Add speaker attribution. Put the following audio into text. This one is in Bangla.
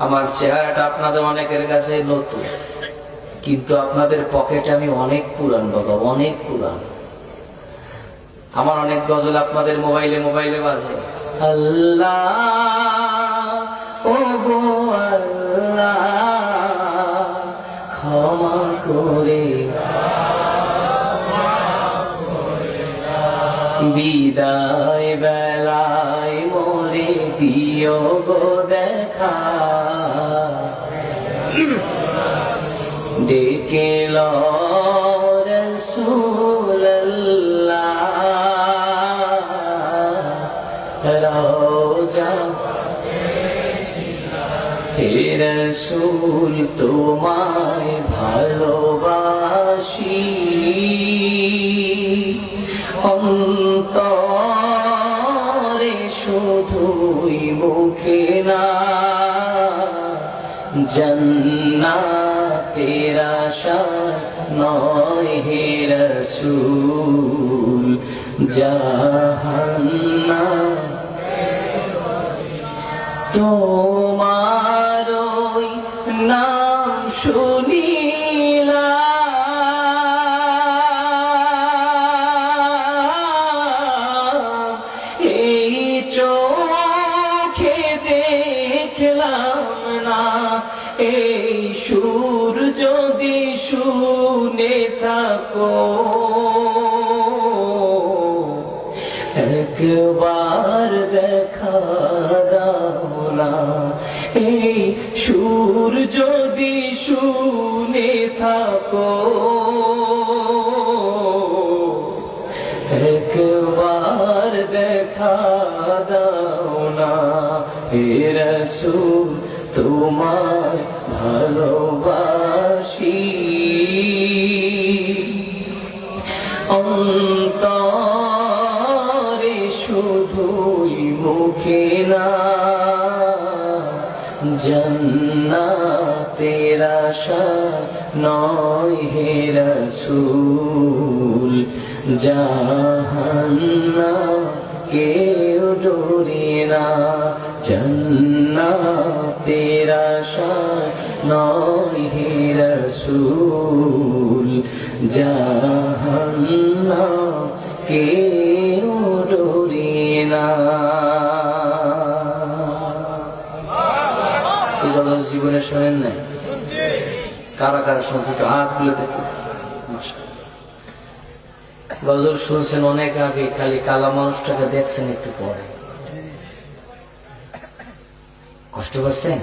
Speaker 1: আমার চেহারাটা আপনাদের অনেকের কাছে নতুন, কিন্তু আপনাদের পকেটে আমি অনেক পুরান বাবা, অনেক পুরান। আমার অনেক গজল আপনাদের মোবাইলে মোবাইলে বাজে। আল্লাহ ও গো আল্লাহ ক্ষমা করে বিদায় বেলায় মোরে দিও গো দেখা, ডেকে লো রাসূলুল্লাহ রওজা হে রাসূল তোমায় ভালোবাসি, অন্তরে শুধুই মুখে না, জান্নাতের আশা নয় হে রাসূল, জাহান্নাম তোমার ওই নাম শুনিলা এই চোখে দেখলাম না, এই সুর যদি শুনে থাকো একবার দেখা দাও না, এই সুর যদি শুনে থাকো একবার দেখা দাও না, হে রাসূল তোমায় ভালোবাসি, অন্তরে শুধুই মুখে না, জান্নাতের আশা নয় হে রাসূল, জাহান্নাম কেউ ডোরে না, জান্নাতের আশা নয় হে রাসূল, জাহান্নাম কেউ ডোরে না। এই কথা জীবনে শোনেন নাই? কারা কারা শুনছে তো হাত খুলে দেখি। গজল শুনছেন অনেক আগে, খালি কালা মানুষটাকে দেখছেন একটু পরে। কষ্ট পাচ্ছেন?